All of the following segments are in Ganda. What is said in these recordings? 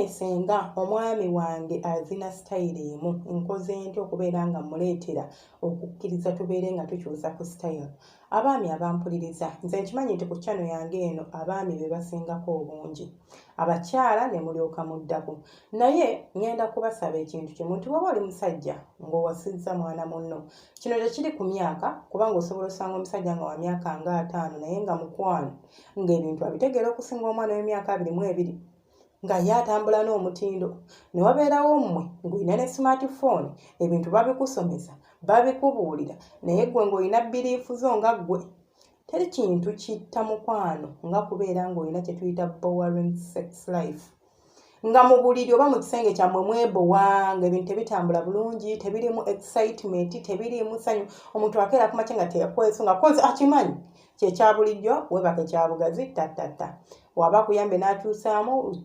senga omwami wange azina style emu nkoze ntyo okubeera nga muleetera okukkiriza tubeere nga tukyusa ku style. Abaami abampuliriza nze nkimanyi nti ku channel yange eno abaami be basingako obungi, abakyala ne mulyoka muddako. Naye ngenda kubasaba ekintu kimu nti waba oli musajja ng'owasizza mwana munno, kino tekiri ku myaka, kubanga osobola osanga omusajja nga wa myaka nga 5 naye nga mukwano ng'ebintu abitegeera okusinga omwana w'emyaka 22 nga ye atambula n'omutindo. Ne wabeerawo mmwe ng'olina ne smartphone, ebintu babikusomesa babikubuulira, naye gwe ng'olina biriifu zo nga ggwe. Teri kintu kitta mukwano nga kubeera ng'olina kye tuyita boring sex life, nga mu buliri oba mu kisenge kyammwe mwebowa, ng'ebintu tebitambula bulungi, tebirimu excitement, tebirimu ssanyu. Omuntu akeera ku makya nga teyakwesunga kozi akimanyi kyekya bulijjo, weebake kya bugazi tattata. Waba kuyambe n'akyusaamu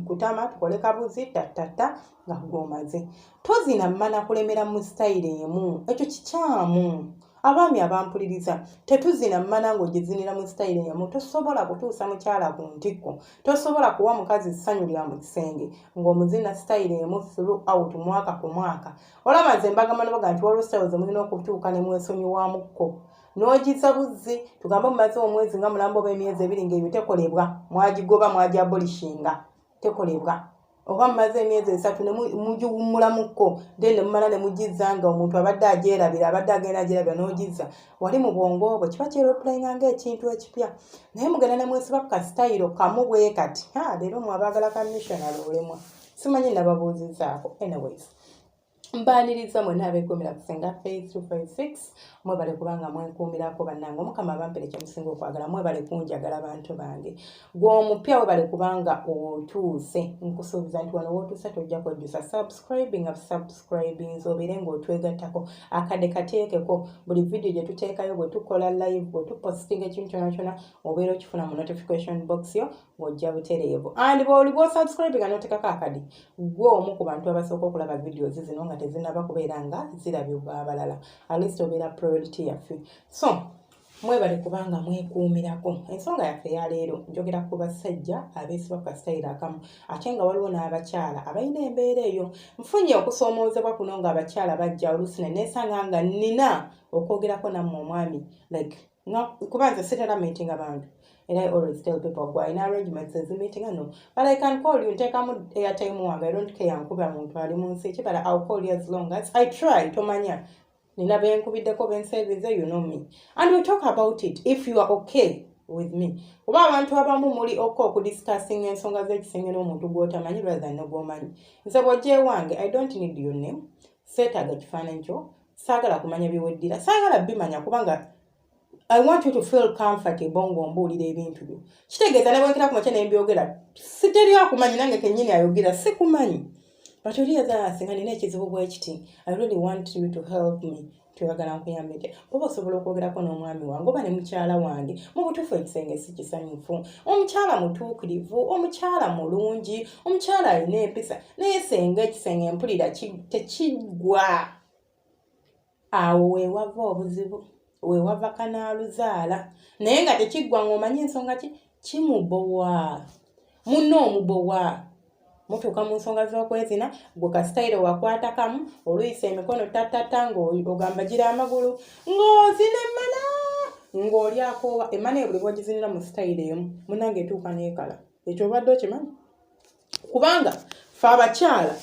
kutama tukole kabuzi tattata nga gwomaze. Tozina mmana kulemera mu style emu, ekyo kikyamu. Abaami abampuliriza tetuzina mmana ng'ogizinira mu style emu. Tosobola kutuusa mukyala ku ntikko, tosobola kuwa mukazi ssanyu lya mu kisenge ng'omuzina style emu throughout mwaka ku mwaka. Olaba nze mbagamba nabaga nti waliwo style ze mulina okutuuka ne mwesonyiwamukko n'ogiza buzzi, tugambe mumaze omwezi nga mulambo oba emyezi 2 ng'ebyo tekolebwa, mwagigoba mwagiabolishinga, tekolebwa. Oba mumaze emyezi 3 ne mugiwummulamukko, then ne mumala ne mugiza nga omuntu abadde agyerabira, abadde agenda agyerabira n'ogiza. Wali mu bwongo bwo kiba kyeroplayinga ng'ekintu ekipya, naye mugenda ne mwesiba ku kasitayiro kamu bwe kati. Leero mwabaagala ka missionary olemwa, simanyi nababuuzizaako. Anyways, mbaaniriza mwenna abeekuumira kusenga Faith 256, mwebale kubanga mwenkuumirako bannange. Omukama abampere kye musinga okwagala, mwebale kunjagala bantu bange. Gwe omupya webale kubanga otuuse, nkusuubiza nti wano w'otuuse tojja kwejjusa subscribing obeere ng'otwegattako, akadde kateekeko buli video gye tuteekayo, bwe tukola live, bwe tupostinga ekintu kyonna kyonna obeera okifuna mu notification box yo ng'ojja butereevu. And bw'oli bw'osubscribing n'oteekako akadde, gwe omu ku bantu abasooka okulaba videos zino nga tezinaba kubeera nga zirabibwa abalala. At least obeera priority yaffe. So mwebale kubanga mwekuumirako. Ensonga yaffe ya leero njogera ku basajja abeesiba ku style akamu, ate nga waliwo n'abakyala abalina embeera eyo. Nfunye okusoomoozebwa kuno ng'abakyala bajja oluusi ne neesanga nga nnina okwogerako nammwe omwami, like kuba nze sitera meeting abantu. And I always tell people, go in arrangements as a meeting, no. But I can call you and take a airtime one. I don't care. But I'll call you as long as I try to mania. You know me. And we'll talk about it if you are okay with me. Discussing and song as singing to go to many rather than no woman. So what J1, I don't need your name. Set a good financial. Sagala kumanya biwedira. Sagala bimanya kubanga. I want you to feel comfortable ng'ombuulira ebintu byo. Kitegeeza ne bwekira ku makya ne mbyogera, siteri akumanyi nange kennyini ayogera sikumanyi. But oliyaza singa nina ekizibu bwe kiti, I really want you to help me. Tuyagala nkuyambye. Oba osobola okwogerako n'omwami wange oba ne mukyala wange. Mu butuufu ekisenge si kisanyufu. Omukyala mutuukirivu, omukyala mulungi, omukyala alina empisa. Naye senga ekisenge empulira tekiggwa. Awo weewava obuzibu. Weewava kanaaluzaala naye nga tekiggwa ng'omanyi ensonga kimubowa munno omubowa. Mutuuka mu nsonga z'okwezina gwe kasitayiro wakwata kamu oluyisa emikono tattata ng'ogamba gira amagulu ng'ozina emmana ng'olyako emmana ebuli bw'ogizinira mu sitayiro emu munnange etuuka n'ekala. Ekyo obadde okimanyi? Kubanga ffe abakyala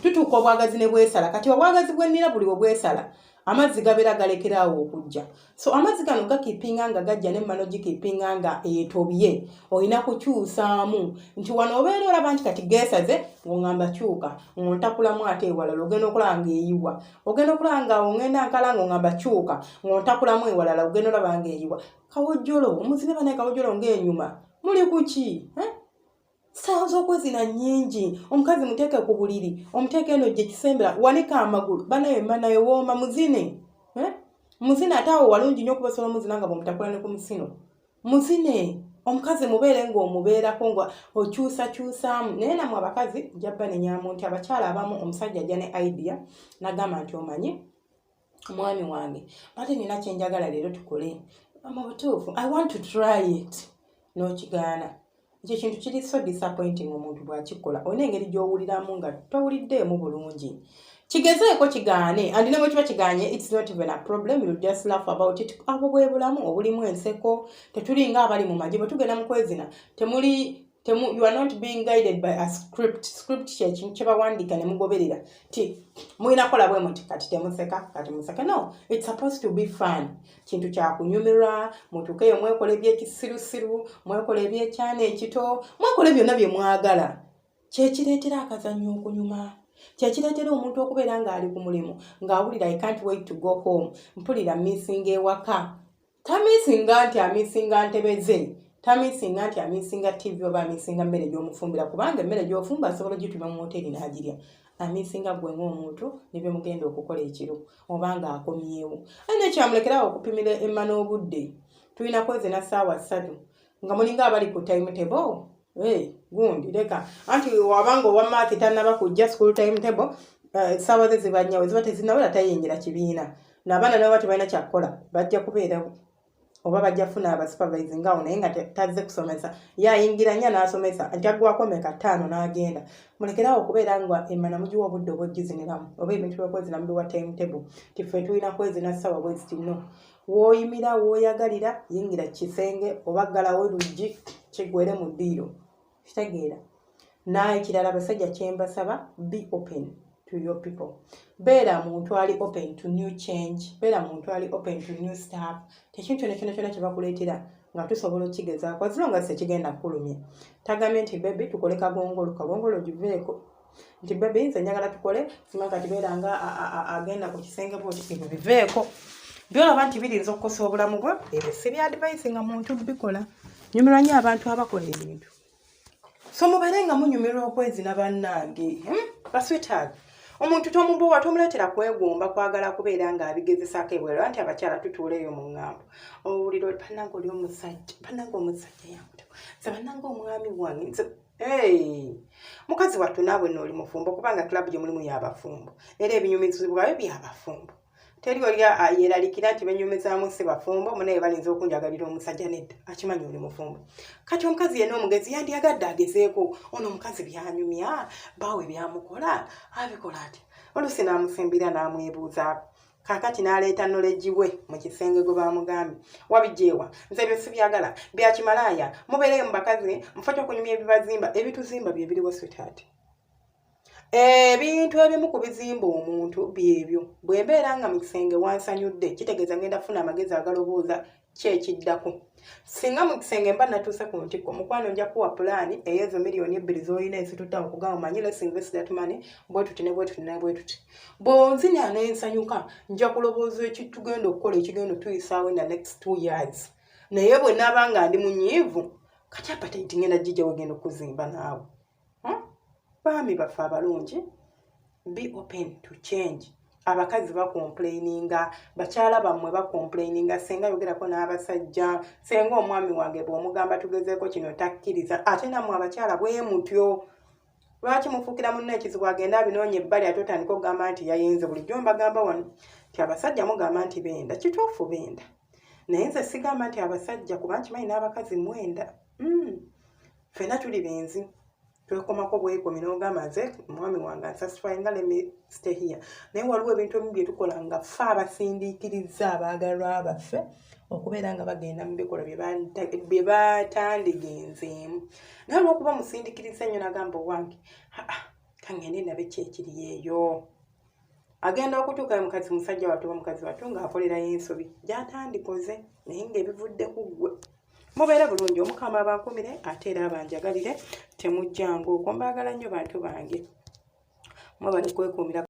tutuuka obwagazi ne bwesala. Kati obwagazi bw'ennira buli bwe bwesala amazzi gabeera galekeraawo okujja. So amazzi gano gakiipinga nga gajja n'emmano gikiipinga nga etobye. Olina kukyusaamu nti wano obeera olaba nti kati geesaze ng'ongamba kyuka ng'ontakulamu ate ewalala ogenda okulaba ng'eyiwa. Ogenda okulaba nga ongenda nkala ng'ongamba kyuka ng'ontakulamu ewalala ogenda olaba ng'eyiwa. Kawojjolo omuzine bane kawojjolo ng'enyuma muli ku ki? Ssaawa z'okwezina nnyingi. Omukazi muteeke ku buliri, omuteeke eno gye kisembera, wanika amagulu. Banaye emmanayo wooma muzine. Muzine ate awo walungi nnyo okubasobola muzina nga bw'omutakula ne ku musino. Muzine. Omukazi mubeere ng'omubeerako nga okyusakyusaamu. Naye nammwe abakazi jabba ne nyaamu nti abakyala abamu omusajja ajja ne idea n'agamba nti omanyi omwami wange ate nina kye njagala leero tukole. Mu butuufu I want to try it. N'okigaana. ekyo kintu kiri so disappointing omuntu bw'akikola olina engeri gy'owuliramu nga towuliddeemu bulungi. Kigezeeko kigaane and ne bwe kiba kigaanye it's not even a problem, you just laugh about it. Abo bwe bulamu obulimu enseko, tetulinga abali mu magye bwe tugenda mu kwezina you are not being guided by a script kyekintu kye bawandiika ne mugoberera ti mulina kola bwe muti kati temuseka kati museka. No, it's supposed to be fun. Kintu kya kunyumirwa, mutukeyo mwekola ebyekisirusiru, mwekola ebyekyana ekito, mwekola byonna bye mwagala. Kyekireetera akazannyo okunyuma, kyekireetera omuntu okubeera ng'ali ku mulimu ng'awulira I can't wait to go home, mpulira missing ewaka. Tamisinga nti amisinga ntebeze, tamisinga nti amisinga TV oba amisinga mmere gy'omufumbira, kubanga emmere gy'ofumba asobola gituma mu hoteri n'agirya. Amisinga gwe ng'omuntu nibyo mugenda okukola ekiro oba ng'akomyewo. Ayina ekyamulekerawo okupimira emma n'obudde. Tulina kwezina ssaawa 3 nga mulinga abali ku timetable. Gundi leka anti wabanga owa math tannaba kujja school timetable, ssaawa ze ziba nnyawe ziba tezinawera tayingira kibiina, n'abaana nabo tebalina kyakukola bajja kubeerawo oba bajja kufuna abasupervising ngawo naye nga tazze kusomesa, yayingira nnya n'asomesa nti aggwako meka 5 n'agenda. Mulekerawo okubeera nga emmana mugiwa obudde obw'ogiziniramu oba ebintu by'okwezina mubiwa timetable ti ffe tulina kwezina ssaawa bweziti. No, wooyimira wooyagalira yingira kisenge oba ggalawo luggi kigwere mu ddiiro. Kitegeera n'ekirala basajja kyembasaba, be open to your people. Beera muntu ali open to new change, beera muntu ali open to new stuff. Tekintu kyonna kye bakuleetera nga tusobola okigezaako as long as tekigenda kulumya. Tagambye nti baby tukole kagongolo giveeko nti baby nze njagala tukole singa kati beera nga agenda ku kisenge bwoti ebyo biveeko. Byolaba nti birinza okukosa obulamu bwo, ebyo si bya advice nga muntu bikola. Nyumirwa nnyo abantu abakola ebintu. So mubeere nga munyumirwa okwezina bannange. Basweetheart, omuntu tomubuwa tomuleetera kwegomba kwagala kubeera ng'abigezesaako ebweru. Anti abakyala tutuula eyo mu ŋŋambo owulira oli pannanga oli omusajja, pannanga omusajja yamuto nze bannanga omwami wange. Mukazi wattu naawe nooli mufumbo kubanga club gye mulimu y'abafumbo era ebinyumizibwayo by'abafumbo. Teri oli yeeralikira nti benyumizaamu si bafumbo munaye balinza okunjagalira omusajja nedda akimanyi oli mufumbo. Kati omukazi yenna omugezi yandiyagadde agezeeko ono omukazi byanyumya baawe byamukola abikola ati oluusi n'amusimbira n'amwebuuzaako. Kaakati n'aleeta knowledge we mu kisenge gwe bamugambye wabijjeewa nze ebyo si byagala byakimalaaya mubeereyo mu bakazi mufate okunyumya ebibazimba ebituzimba bye biriwo sweetheart. Ebintu ebimu ku bizimba omuntu byebyo bwe mbeera nga mu kisenge wansanyudde kitegeeza ngenda kufuna amagezi agalobooza kyekiddako. Singa mu kisenge mba natuuse ku ntikko mukwano nja kuwa pulaani ey'ezo miliyoni 2 z'olina ezitutta okugamba manyi let's invest that money bwe tuti ne bwe tuti ne bwe tuti. Bw'onzina n'ensanyuka nja kulobooza ekitugenda okukola ekigenda tuyisaawo in the next 2 years. Naye bwe naaba nga ndi munyiivu kati appetite ngenda gijja wegenda okuzimba naawe. Baami baffe abalungi, be open to change. Abakazi bakomplaininga, bakyala bammwe bakomplaininga senga yogerako n'abasajja, senga omwami wange bw'omugamba tugezeeko kino takkiriza, ate nammwe abakyala bwe mutyo. Lwaki mufuukira munno ekizibu agenda abinoonya ebbali ate otandika okugamba nti yayenze? Bulijjo mbagamba wano nti abasajja mugamba nti benda, kituufu benda. Naye nze sigamba nti abasajja kuba nkimanyi n'abakazi mwenda. Ffenna tuli benzi. Twekomako bwekomi n'ogamba nze omwami wange ansasifayinga let me stay here. Naye waliwo ebintu ebimu bye tukola nga ffe abasindiikiriza abaagalwa baffe okubeera nga bagenda mu bikolwa bye batandigenzeemu. Naye olw'okuba musindiikiriza ennyo nagamba owange kangende nabe kyekiri eyo. Agenda okutuuka mukazi musajja wattu oba mukazi wattu ng'akolerayo ensobi gy'atandikoze naye ng'ebivudde ku ggwe. Mubeere bulungi, Omukama abankumire ate era abanjagalire, temujjangu okwo. Mbaagala nnyo bantu bange, mwebale kwekuumira.